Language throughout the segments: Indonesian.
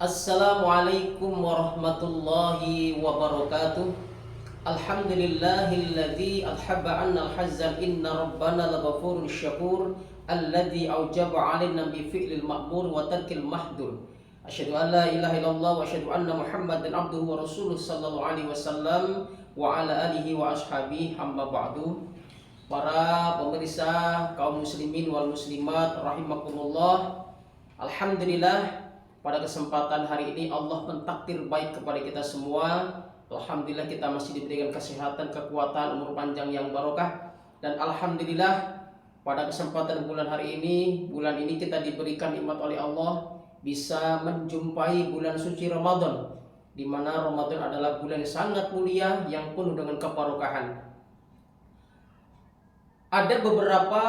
Assalamualaikum warahmatullahi wabarakatuh. Alhamdulillahilladzi alhabba 'anna al-hazzan inna rabbana laghafurun syakur alladzi aujaba 'alaina bi fi'lil ma'mur wa tarkil mahdur. Asyhadu an la ilaha illallah wa asyhadu anna Muhammadan abduhu wa rasuluh sallallahu alaihi wasallam wa ala alihi wa ashabihi amma ba'du. Para pemirsa kaum muslimin wal muslimat rahimakumullah. Alhamdulillah, pada kesempatan hari ini Allah mentakdir baik kepada kita semua. Alhamdulillah kita masih diberikan kesehatan, kekuatan, umur panjang yang barokah. Dan alhamdulillah pada kesempatan bulan ini kita diberikan nikmat oleh Allah bisa menjumpai bulan suci Ramadan, di mana Ramadan adalah bulan yang sangat mulia yang penuh dengan kebarokahan. Ada beberapa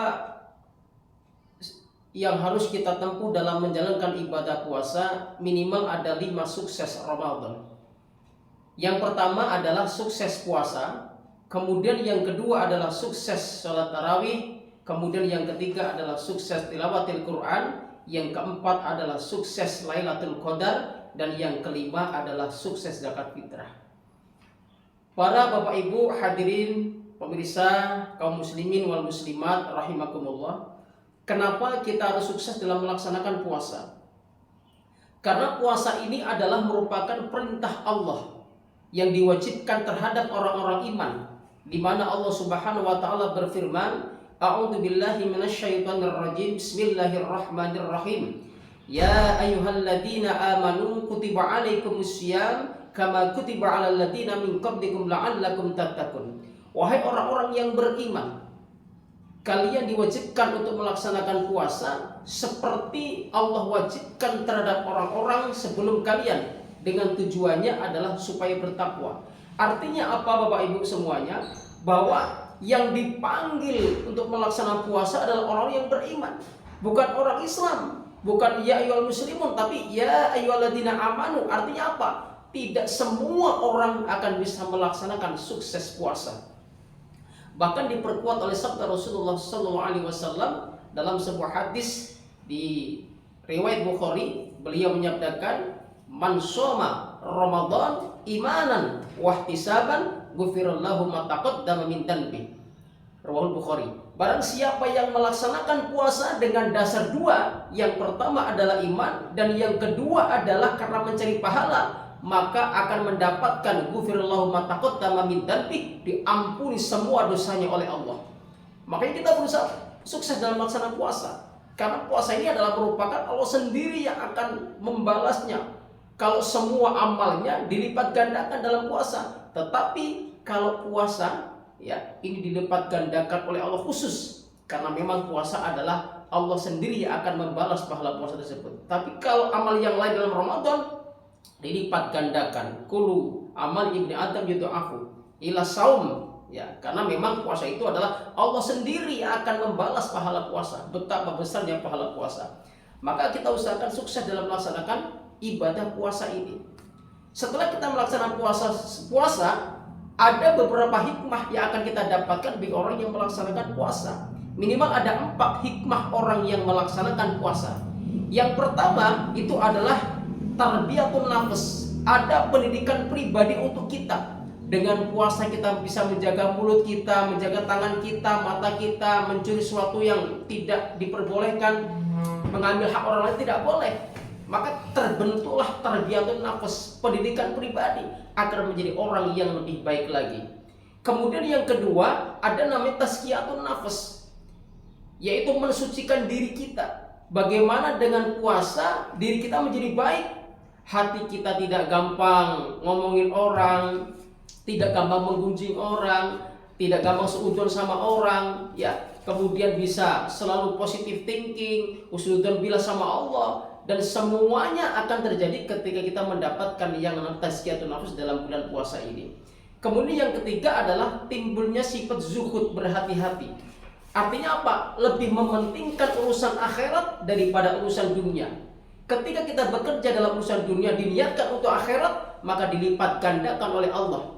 yang harus kita tempuh dalam menjalankan ibadah puasa. Minimal ada 5 sukses Ramadan. Yang pertama adalah sukses puasa, kemudian yang kedua adalah sukses sholat tarawih, kemudian yang ketiga adalah sukses tilawatil Quran, yang keempat adalah sukses Lailatul Qadar, dan yang kelima adalah sukses zakat fitrah. Para Bapak Ibu hadirin pemirsa kaum muslimin wal muslimat rahimakumullah. Kenapa kita harus sukses dalam melaksanakan puasa? Karena puasa ini adalah merupakan perintah Allah yang diwajibkan terhadap orang-orang iman, di mana Allah Subhanahu wa taala berfirman, A'udzu billahi minasyaitonir rajim. Bismillahirrahmanirrahim. Ya ayyuhalladzina amanu kutiba 'alaikumusiyam kama kutiba 'alal ladzina min qablikum la'allakum tattaqun. Wahai orang-orang yang beriman, kalian diwajibkan untuk melaksanakan puasa seperti Allah wajibkan terhadap orang-orang sebelum kalian, dengan tujuannya adalah supaya bertakwa. Artinya apa Bapak Ibu semuanya? Bahwa yang dipanggil untuk melaksanakan puasa adalah orang yang beriman, bukan orang Islam, bukan ya ayyuhal muslimun, tapi ya ayyuhalladzina amanu. Artinya apa? Tidak semua orang akan bisa melaksanakan sukses puasa. Bahkan diperkuat oleh sabda Rasulullah SAW dalam sebuah hadis di riwayat Bukhari. Beliau menyabdakan, man shoma Ramadan imanan wahtisaban ghufirallahu ma taqaddama min dhanbi. Riwayat Bukhari. Barang siapa yang melaksanakan puasa dengan dasar 2, yang pertama adalah iman dan yang kedua adalah karena mencari pahala, maka akan mendapatkan ghufirallahu ma taqaddama min dhanbi, diampuni semua dosanya oleh Allah. Makanya kita berusaha sukses dalam melaksanakan puasa, karena puasa ini adalah merupakan Allah sendiri yang akan membalasnya. Kalau semua amalnya dilipat gandakan dalam puasa, tetapi kalau puasa ya ini dilipat gandakan oleh Allah khusus, karena memang puasa adalah Allah sendiri yang akan membalas pahala puasa tersebut. Tapi kalau amal yang lain dalam Ramadan dilipat gandakan. Kullu amal ibni adam yudha'afu ila saum, ya, karena memang puasa itu adalah Allah sendiri yang akan membalas pahala puasa. Betapa besarnya pahala puasa. Maka kita usahakan sukses dalam melaksanakan ibadah puasa ini. Setelah kita melaksanakan puasa, ada beberapa hikmah yang akan kita dapatkan bagi orang yang melaksanakan puasa. Minimal ada 4 hikmah orang yang melaksanakan puasa. Yang pertama itu adalah tarbiyatun nafs. Ada pendidikan pribadi untuk kita. Dengan puasa kita bisa menjaga mulut kita, menjaga tangan kita, mata kita, mencuri sesuatu yang tidak diperbolehkan, mengambil hak orang lain tidak boleh. Maka terbentuklah tarbiyatun nafs, pendidikan pribadi agar menjadi orang yang lebih baik lagi. Kemudian yang kedua ada namanya tazkiyatun nafs, yaitu mensucikan diri kita. Bagaimana dengan puasa diri kita menjadi baik, hati kita tidak gampang ngomongin orang, tidak gampang menggunjing orang, tidak gampang seudon sama orang, ya. Kemudian bisa selalu positive thinking, husnudzon billah sama Allah, dan semuanya akan terjadi ketika kita mendapatkan yang namanya tazkiyatun nafs dalam bulan puasa ini. Kemudian yang ketiga adalah timbulnya sifat zuhud, berhati-hati. Artinya apa? Lebih mementingkan urusan akhirat daripada urusan dunia. Ketika kita bekerja dalam urusan dunia diniatkan untuk akhirat, maka dilipat gandakan oleh Allah.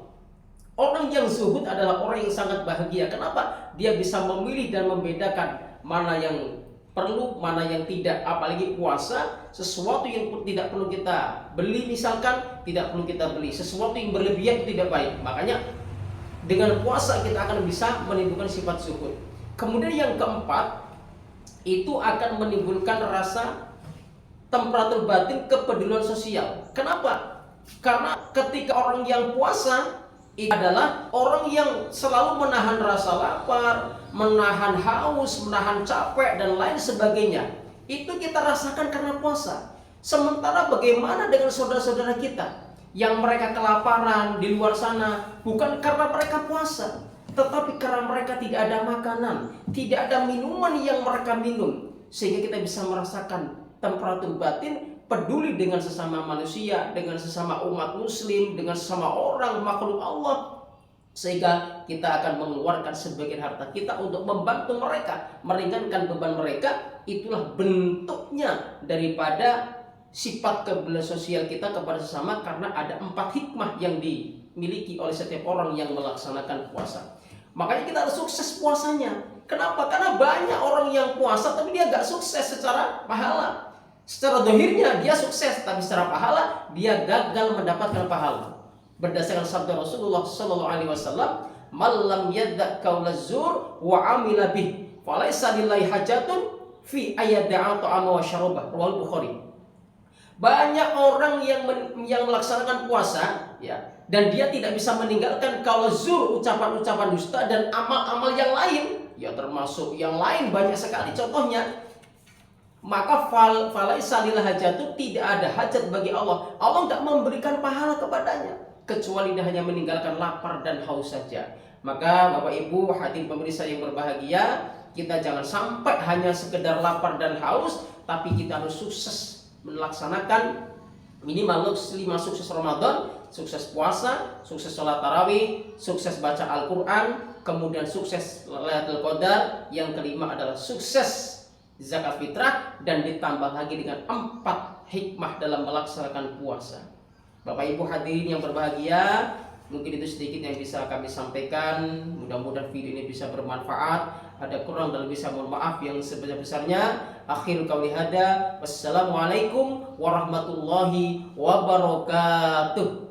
Orang yang zuhud adalah orang yang sangat bahagia. Kenapa? Dia bisa memilih dan membedakan mana yang perlu, mana yang tidak. Apalagi puasa, sesuatu yang tidak perlu kita beli misalkan, tidak perlu kita beli. Sesuatu yang berlebihan itu tidak baik. Makanya dengan puasa kita akan bisa menimbulkan sifat zuhud. Kemudian yang keempat, itu akan menimbulkan rasa temperatur batin, kepedulian sosial. Kenapa? Karena ketika orang yang puasa itu adalah orang yang selalu menahan rasa lapar, menahan haus, menahan capek, dan lain sebagainya. Itu kita rasakan karena puasa. Sementara bagaimana dengan saudara-saudara kita yang mereka kelaparan di luar sana, bukan karena mereka puasa, tetapi karena mereka tidak ada makanan, tidak ada minuman yang mereka minum, sehingga kita bisa merasakan temperatur batin, peduli dengan sesama manusia, dengan sesama umat muslim, dengan sesama orang makhluk Allah, sehingga kita akan mengeluarkan sebagian harta kita untuk membantu mereka, meringankan beban mereka. Itulah bentuknya daripada sifat kepedulian sosial kita kepada sesama, karena ada 4 hikmah yang dimiliki oleh setiap orang yang melaksanakan puasa. Makanya kita harus sukses puasanya. Kenapa? Karena banyak orang yang puasa tapi dia gak sukses secara pahala. Secara dohirnya dia sukses, tapi secara pahala dia gagal mendapatkan pahala. Berdasarkan sabda Rasulullah SAW, "Malam yadza qaula zur wa amila bih, falaysa lillahi hajatun fi ayyada'a ta'ama wa syarabah." Riwayat Bukhari. Banyak orang yang melaksanakan puasa, ya, dan dia tidak bisa meninggalkan qaula zur, ucapan-ucapan dusta, dan amal-amal yang lain, ya termasuk yang lain banyak sekali contohnya. Maka falaisa lil hajatu, tidak ada hajat bagi Allah. Allah tidak memberikan pahala kepadanya kecuali dia hanya meninggalkan lapar dan haus saja. Maka Bapak Ibu hadirin pemirsa yang berbahagia, kita jangan sampai hanya sekedar lapar dan haus, tapi kita harus sukses melaksanakan minimal 5 sukses Ramadan, sukses puasa, sukses sholat tarawih, sukses baca Al-Quran, kemudian sukses Lailatul Qadar, yang kelima adalah sukses zakat fitrah, dan ditambah lagi dengan 4 hikmah dalam melaksanakan puasa. Bapak Ibu hadirin yang berbahagia, mungkin itu sedikit yang bisa kami sampaikan. Mudah-mudahan video ini bisa bermanfaat. Ada kurang dan bisa mohon maaf yang sebesar-besarnya. Akhir qauli hada, wassalamualaikum warahmatullahi wabarakatuh.